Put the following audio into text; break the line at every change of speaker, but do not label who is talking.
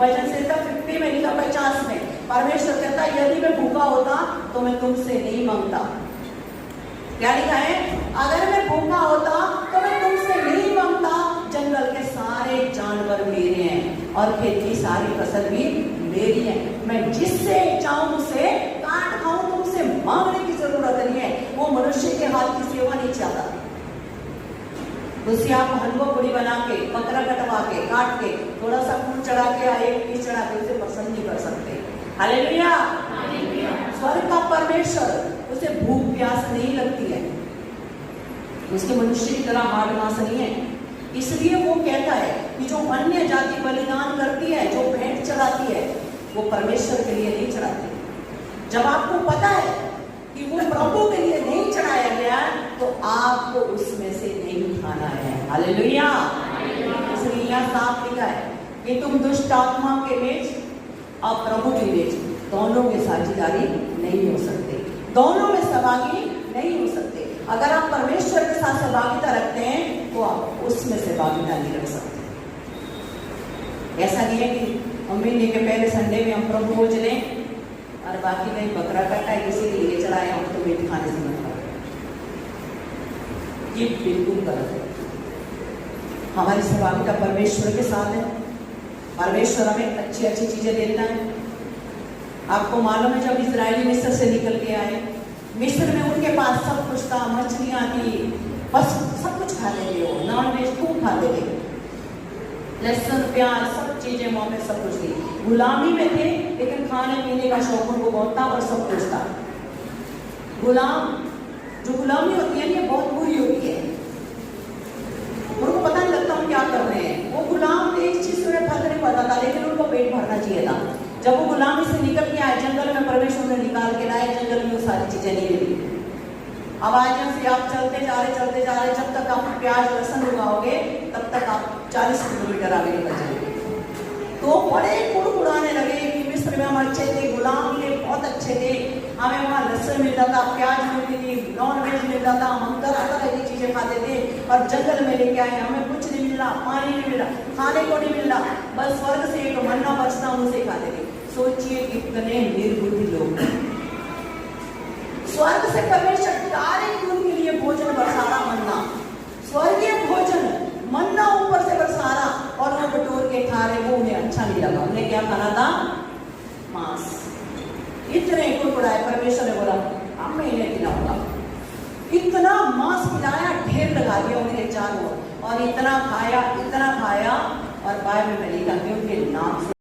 भजन संहिता 50 में लिखा, 50 में परमेश्वर कहता यदि मैं भूखा होता तो मैं तुमसे नहीं मांगता। क्या लिखा है? अगर मैं भूखा होता तो मैं तुमसे नहीं मांगता। जंगल के सारे जानवर मेरे हैं और खेत की सारी फसल भी मेरी है। मैं जिससे चाहूं उसे काट खाऊं, तुमसे मांगने की जरूरत नहीं है। वो मनुष्य के हाथ की सेवा नहीं चाहता। उससे आप हलवा पूड़ी बना के, बकरा कटवा के, काट के, थोड़ा सा फूल चढ़ा के या एक पीस चढ़ा के उसे प्रसन्न नहीं कर सकते। हालेलुया। स्वर्ग का परमेश्वर, उसे भूख प्यास नहीं लगती है, उसके मनुष्य की तरह हाड़ मांस नहीं है। इसलिए वो कहता है कि जो अन्य जाति बलिदान करती है, जो भेंट चढ़ाती है, वो परमेश्वर के लिए नहीं चढ़ाती। जब आपको पता है कि वो प्रभु के लिए नहीं चढ़ाया गया तो आपको उसमें से नहीं खाना है। हालेलुया। इसलिए यहाँ साफ लिखा है कि तुम दुष्ट आत्मा के बीच और प्रभु के बीच दोनों में साझेदारी नहीं हो सकते, दोनों में सहभागी नहीं हो सकते। अगर आप परमेश्वर के साथ सहभागिता रखते हैं तो आप उसमें सहभागिता नहीं रख सकते। ऐसा नहीं है कि हम महीने के पहले संडे में हम प्रभु भोज लें और बाकी नहीं बकरा काटा है इसीलिए ले चलाए हम तो मीट खाने से मत करो। ये बिल्कुल गलत है। हमारी सहभागिता परमेश्वर के साथ है। परमेश्वर हमें अच्छी अच्छी चीजें देता है। आपको मालूम है जब इजरायली मिस्र से निकल के आए, मिस्र में उनके पास सब कुछ था, मछलियां थी, बस सब कुछ खाते थे, वो नॉन वेज खूब खाते थे, लहसुन प्याज सब चीजें वहां पे सब कुछ थी। गुलामी में थे लेकिन खाने पीने का शौक उनको बहुत था और सब कुछ था। गुलाम, जो गुलामी होती है ये बहुत बुरी होती है, उनको पता नहीं लगता हम क्या कर रहे हैं। वो गुलाम थे, इस चीज में फर्क नहीं पड़ता था, लेकिन उनको पेट भरना चाहिए था। जब वो गुलामी से निकल के आए, जंगल में परमेश्वर ने निकाल के लाए, जंगल में वो सारी चीजें नहीं मिली। अब आज से आप चलते जा रहे, जब तक आप प्याज लहसुन उगाओगे तब तक आप 40 किलोमीटर आगे निकल जाएंगे। तो बड़े कुड़कुड़ाने लगे कि मिस्र में हम अच्छे थे, गुलाम थे, बहुत अच्छे थे, हमें वहाँ लहसुन मिलता था, प्याज मिलती थी, नॉन वेज मिलता था, हम तरह तरह की चीजें खाते थे। और जंगल में लेके आए, हमें कुछ नहीं मिला, पानी नहीं मिला, खाने को नहीं मिला, बस स्वर्ग से एक मन्ना बरसता हम उसे खाते थे। सोचिए कितने निर्बुद्धि लोग। स्वर्ग से परमेश्वर डायरेक्ट उनके लिए भोजन बरसा रहा, मन्ना, स्वर्गीय भोजन, मन्ना ऊपर से बरसा रहा, और वो बटोर के खा रहे। वो उन्हें अच्छा नहीं लगा। उन्हें क्या खाना था? मांस। इतने कुड़कुड़ाए, परमेश्वर ने बोला अब मैं इन्हें खिलाऊंगा। इतना मांस खिलाया, ढेर लगा दिया उन्हें चारों ओर, और इतना खाया और बाइबल में लिखा कि उनके नाम